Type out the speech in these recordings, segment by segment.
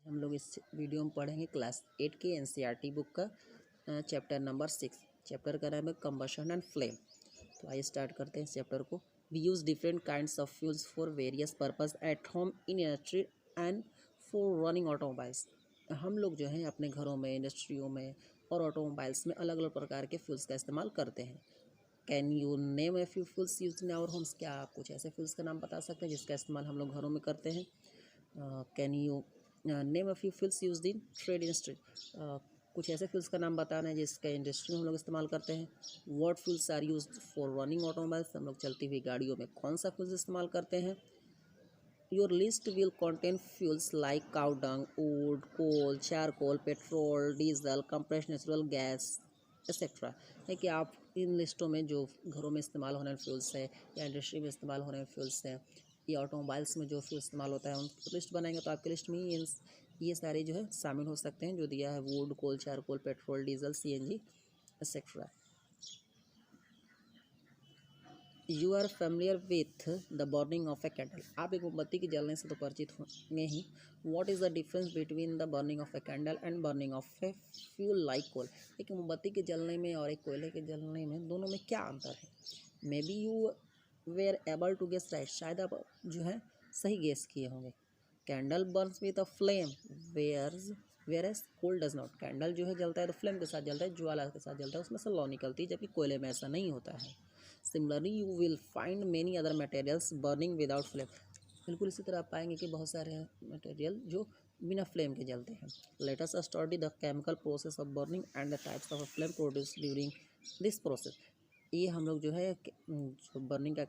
हम लोग इस वीडियो में पढ़ेंगे क्लास 8 की एनसीईआरटी बुक का चैप्टर नंबर 6। चैप्टर का नाम है कंबशन एंड फ्लेम। तो आइए स्टार्ट करते हैं इस चैप्टर को। We use different kinds of fuels for various purpose at home, in industry and for running automobiles. हम लोग जो हैं अपने घरों में, इंडस्ट्रियों में और ऑटोमोबाइल्स में अलग अलग प्रकार के फ्यूल्स का इस्तेमाल करते हैं। Can you name a few fuels use in our homes? क्या आप कुछ ऐसे फ्यूल्स का नाम बता सकते हैं जिसका इस्तेमाल हम लोग घरों में करते हैं? Can you name a few fuels use in trade industry? कुछ ऐसे फ्यूल्स का नाम बताना है जिसका इंडस्ट्री में हम लोग इस्तेमाल करते हैं। What fuels are use for running automobiles? हम लोग चलती हुई गाड़ियों में कौन सा फ्यूल्स इस्तेमाल करते हैं। Your list will contain fuels like cow dung, wood, coal, charcoal, petrol, diesel, compressed natural gas etcetera. है कि आप इन लिस्टों में जो घरों में इस्तेमाल होने वाले फ्यूल्स है या इंडस्ट्री में इस्तेमाल होने वाले फ्यूल्स हैं या ऑटोमोबाइल्स में जो फ्यूल इस्तेमाल होता है उनकी लिस्ट बनाएंगे तो आपकी लिस्ट में ये सारे जो है शामिल हो सकते हैं जो दिया है। Wood, coal, charcoal, petrol, diesel, CNG etcetera. You are familiar with the burning of a candle? आप एक मोमबत्ती के जलने से तो परिचित होंगे ही। What is the difference between the burning of a candle and burning of a fuel like coal? एक मोमबत्ती के जलने में और एक कोयले के जलने में दोनों में क्या अंतर है? Maybe you were able to guess right. शायद आप जो है सही गेस किए होंगे। Candle burns with a flame whereas coal does not. Candle जो है जलता है तो फ्लेम के साथ जलता है, ज्वाला के साथ जलता है, उसमें से लौ निकलती है, जबकि कोयले में ऐसा नहीं होता है। Similarly you will find many other materials burning without flame. बिल्कुल इसी तरह आप पाएंगे कि बहुत सारे मटेरियल जो बिना फ्लेम के जलते हैं। Let us study the chemical process of burning and the types of flame produce during this process. ये हम लोग जो है जो बर्निंग का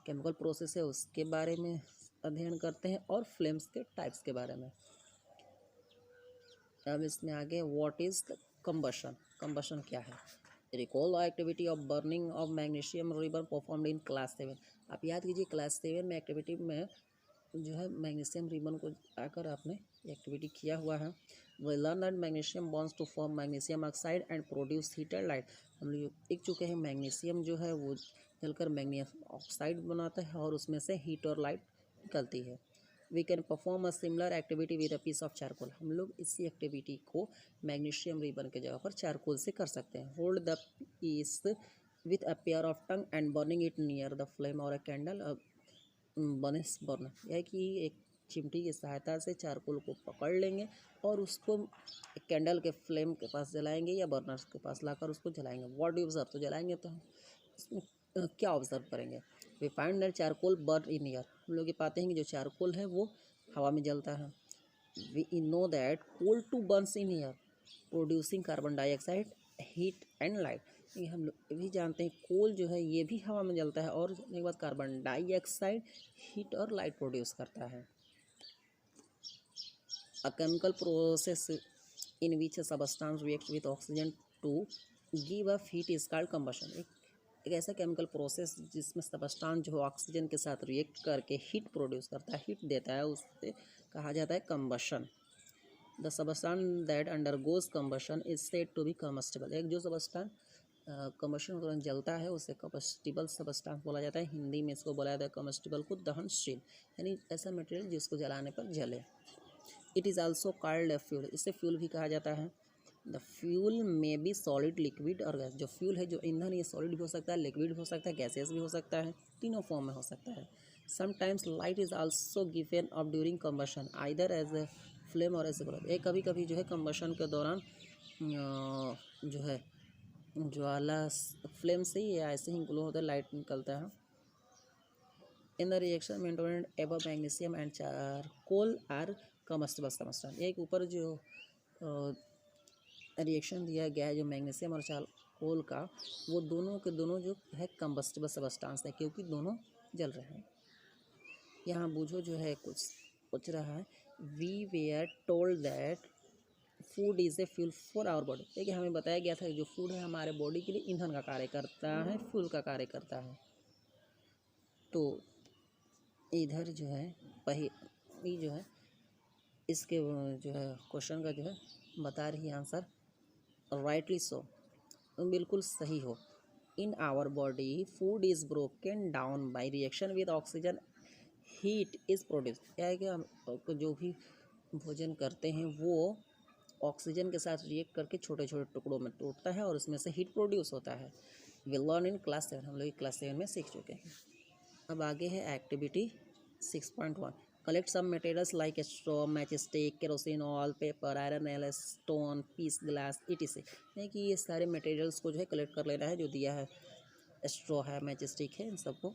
केमिकल प्रोसेस है उसके बारे में अध्ययन करते हैं और फ्लेम्स के टाइप्स के बारे में। अब इसमें आगे what is the combustion? Combustion क्या है? Recall the activity of burning of magnesium ribbon performed in class 7। आप याद कीजिए क्लास 7 में एक्टिविटी में जो है मैग्नीशियम रिबन को आकर आपने एक्टिविटी किया हुआ है। We learn that magnesium bonds to form magnesium oxide and produce heat and light. हम लोग सीख चुके हैं मैग्नीशियम जो है वो जलकर मैग्नीशियम ऑक्साइड बनाता है और उसमें से हीट और लाइट निकलती है। We can perform a similar activity with a piece of charcoal. हम लोग इसी एक्टिविटी को मैग्नीशियम रिबन के जगह पर चारकोल से कर सकते हैं। Hold the piece with a pair of tong and burning it near the flame और अ कैंडल बर्नस बर्नर। यह कि एक चिमटी की सहायता से चारकोल को पकड़ लेंगे और उसको कैंडल के फ्लेम के पास जलाएंगे या बर्नर्स के पास लाकर उसको जलाएंगे। What do observe? तो जलाएंगे तो हम इसमें क्या ऑब्जर्व करेंगे? We find that charcoal burn in air. हम लोग ये पाते हैं कि जो चारकोल है वो हवा में जलता है। We know that coal too burns in air producing carbon dioxide, heat and light. ये हम लोग भी जानते हैं कोल जो है ये भी हवा में जलता है और जलने के बाद कार्बन डाइऑक्साइड, हीट और लाइट प्रोड्यूस करता है। A chemical process in which substance react with oxygen to give a heat is called combustion. एक ऐसा केमिकल प्रोसेस जिसमें सबस्टेंस जो ऑक्सीजन के साथ रिएक्ट करके हीट प्रोड्यूस करता है, हीट देता है, उससे कहा जाता है combustion. The substance that undergoes combustion is said to be combustible. एक जो सबस्टेंस कंबशन के दौरान जलता है उसे कम्बस्टिबल सबस्टेंस बोला जाता है। हिंदी में इसको बोला जाता है कम्बस्टिबल को दहनशील, यानी ऐसा मटेरियल जिसको जलाने पर जले। It is also called a fuel. इसे फ्यूल भी कहा जाता है। द फ्यूल में बी सॉलिड, लिक्विड और गैस। जो फ्यूल है, जो ईंधन, ये सॉलिड भी हो सकता है, लिक्विड भी हो सकता है, गैसेस भी हो सकता है, तीनों फॉर्म में हो सकता है। Sometimes light is also given off during combustion either as a flame or as a glow. ये कभी कभी जो है कंबशन के दौरान जो है ज्वाला फ्लेम से ही या ऐसे ही ग्लो होता है, लाइट निकलता है। In the reaction mentioned above magnesium and charcoal are combustible substance. एक ऊपर जो रिएक्शन दिया गया है जो मैग्नीशियम और चारकोल का, वो दोनों के दोनों जो है कम्बस्टिबल सबस्टेंस है क्योंकि दोनों जल रहे हैं। यहाँ बूझो जो है कुछ पूछ रहा है। We were told that food is a fuel for our body. देखिए हमें बताया गया था जो फूड है हमारे बॉडी के लिए ईंधन का कार्य करता है, फ्यूल का कार्य करता है। तो इधर जो है पहली जो है इसके जो है क्वेश्चन का जो है बता रही आंसर राइटली सो, बिल्कुल सही हो। In our body food is broken down by reaction with oxygen, heat is produce. क्या है कि हम जो भी भोजन करते हैं वो ऑक्सीजन के साथ रिएक्ट करके छोटे छोटे टुकड़ों में टूटता है और उसमें से हीट प्रोड्यूस होता है। वी लर्न इन क्लास 7, हम लोग क्लास 7 में सीख चुके हैं। अब आगे है activity 6.1। Collect some materials like straw, match stick, kerosene oil, paper, iron nail, stone, piece glass, etc। यानी कि ये सारे मटेरियल्स को जो है कलेक्ट कर लेना है जो दिया है। स्ट्रॉ है, मैच स्टिक है, इन सबको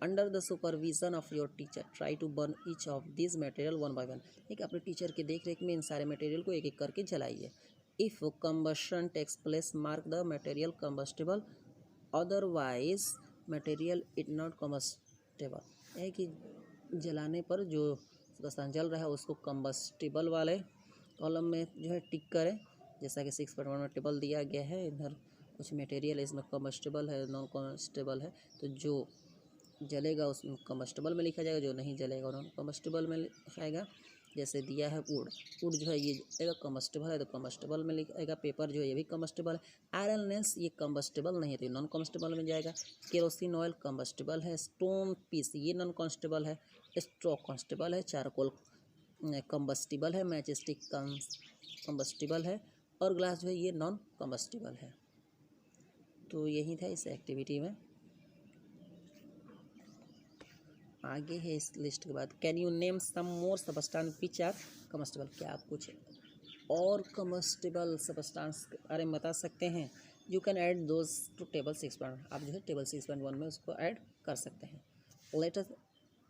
under the supervision of your teacher try to burn each of this material one by one. एक अपने टीचर की देख रेख में इन सारे मटेरियल को एक एक करके जलाइए। If combustion takes place mark the material combustible, otherwise material it not combustible. है कि जलाने पर जो उसका स्थान जल रहा है उसको कम्बस्टिबल वाले कॉलम में जो है टिक करें। जैसा कि 6.1 में टेबल दिया गया है, इधर कुछ मटेरियल इसमें कम्बस्टिबल है, नॉन कम्बस्टिबल है, तो जो जलेगा उसमें कम्बस्टिबल में लिखा जाएगा, जो नहीं जलेगा नॉन कम्बस्टिबल में लिखाएगा। जैसे दिया है वुड, वुड जो है ये जलेगा, कम्बस्टिबल है तो कम्बस्टिबल में लिखाएगा। पेपर जो है ये भी कम्बस्टिबल है। आयरन लेंस ये कम्बस्टिबल नहीं है तो ये नॉन कम्बस्टिबल में जाएगा। केरोसिन ऑयल कम्बस्टिबल है। स्टोन पीस ये नॉन कम्बस्टिबल है। स्ट्रॉ कम्बस्टिबल है। चारकोल कम्बस्टिबल है। मैच स्टिक कम्बस्टिबल है। और ग्लास जो है ये नॉन कम्बस्टिबल है। तो यही था इस एक्टिविटी में। आगे है इस लिस्ट के बाद, can you name some more substance which are combustible. क्या आप कुछ और कम्बस्टिबल सबस्टांस के बारे में बता सकते हैं? You can add those two table 6.1। आप जो है टेबल 6.1 में उसको ऐड कर सकते हैं। Latest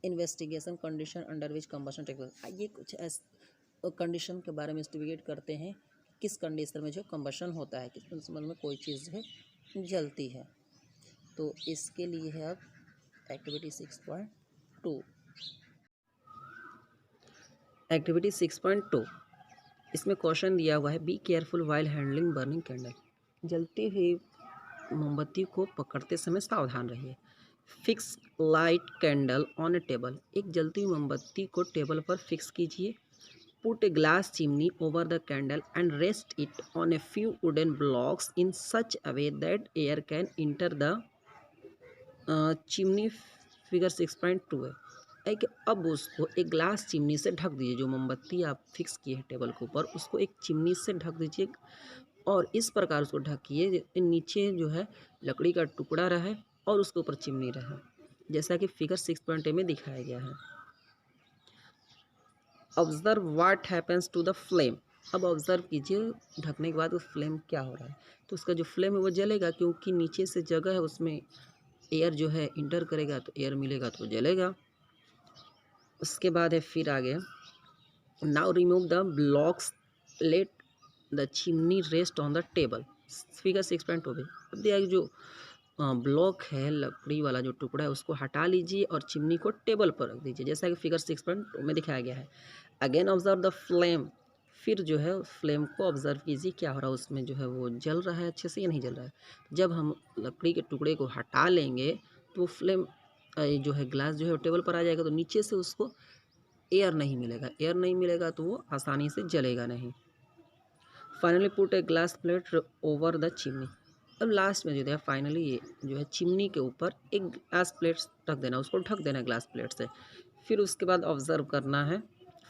investigation condition under which combustion takes place. आइए कुछ ऐसे कंडीशन के बारे में इन्वेस्टिगेट करते हैं, किस कंडीशन में जो कम्बशन होता है, किस कंडीशन में कोई चीज़ जो है जलती है। तो इसके लिए है अब एक्टिविटी 6.2। एक्टिविटी 6.2, इसमें क्वेश्चन दिया हुआ है, be careful while handling burning candle. जलती हुई मोमबत्ती को पकड़ते समय सावधान रहिए। Fix light candle on A table. एक जलती हुई मोमबत्ती को टेबल पर फिक्स कीजिए। Put a glass chimney over the candle and rest it on a few wooden blocks in such a way that air can enter the chimney. Figure 6.2 है। एक अब उसको एक ग्लास चिमनी से ढक दीजिए। जो मोमबत्ती आप फिक्स किए हैं टेबल के ऊपर उसको एक चिमनी से ढक दीजिए और इस प्रकार उसको ढकिए नीचे जो है लकड़ी का टुकड़ा रहे और उसके ऊपर चिमनी रहे, जैसा कि फिगर 6.2 में दिखाया गया है। Observe what happens to the flame. अब ऑब्जर्व कीजिए ढकने के बाद वो फ्लेम क्या हो रहा है। तो उसका जो फ्लेम है वो जलेगा, क्योंकि नीचे से जगह है उसमें एयर जो है इंटर करेगा तो एयर मिलेगा तो जलेगा। उसके बाद है फिर आगे, now remove the blocks, let the chimney rest on the table. Figure 6.2 पे अब दिया जो ब्लॉक है लकड़ी वाला जो टुकड़ा है उसको हटा लीजिए और चिमनी को टेबल पर रख दीजिए, जैसा कि फिगर 6.2 में दिखाया गया है। Again observe the flame. फिर जो है फ्लेम को ऑब्जर्व कीजिए क्या हो रहा है, उसमें जो है वो जल रहा है अच्छे से या नहीं जल रहा है। जब हम लकड़ी के टुकड़े को हटा लेंगे तो फ्लेम जो है ग्लास जो है टेबल पर आ जाएगा, तो नीचे से उसको एयर नहीं मिलेगा। एयर नहीं मिलेगा तो वो आसानी से जलेगा नहीं। Finally put a glass plate over the chimney. अब लास्ट में जो है फाइनली ये जो है चिमनी के ऊपर एक ग्लास प्लेट रख देना, उसको ढक देना ग्लास प्लेट से। फिर उसके बाद ऑब्जर्व करना है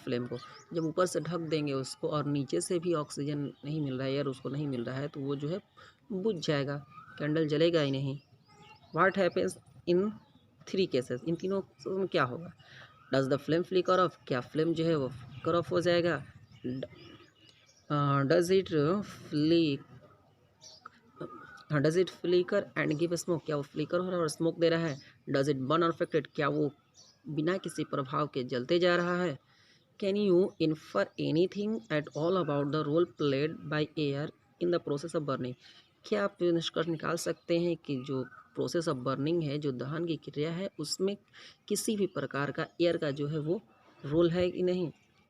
फ्लेम को। जब ऊपर से ढक देंगे उसको और नीचे से भी ऑक्सीजन नहीं मिल रहा है, एयर उसको नहीं मिल रहा है, तो वो जो है बुझ जाएगा, कैंडल जलेगा ही नहीं। What happens in 3 cases. इन तीनों में क्या होगा? Does the flame flicker off. क्या फ्लेम जो है वो फ्लिकर ऑफ हो जाएगा? Does it flick does it flicker and give smoke. क्या वो फ्लिकर हो रहा है और स्मोक दे रहा है? Does it burn unaffected. क्या वो बिना किसी प्रभाव के जलते जा रहा है? Can you infer anything at all about the role played by air in the process of burning. क्या आप निष्कर्ष निकाल सकते हैं कि जो प्रोसेस ऑफ बर्निंग है, जो दहन की क्रिया है, उसमें किसी भी प्रकार का एयर का जो है वो रोल है कि नहीं?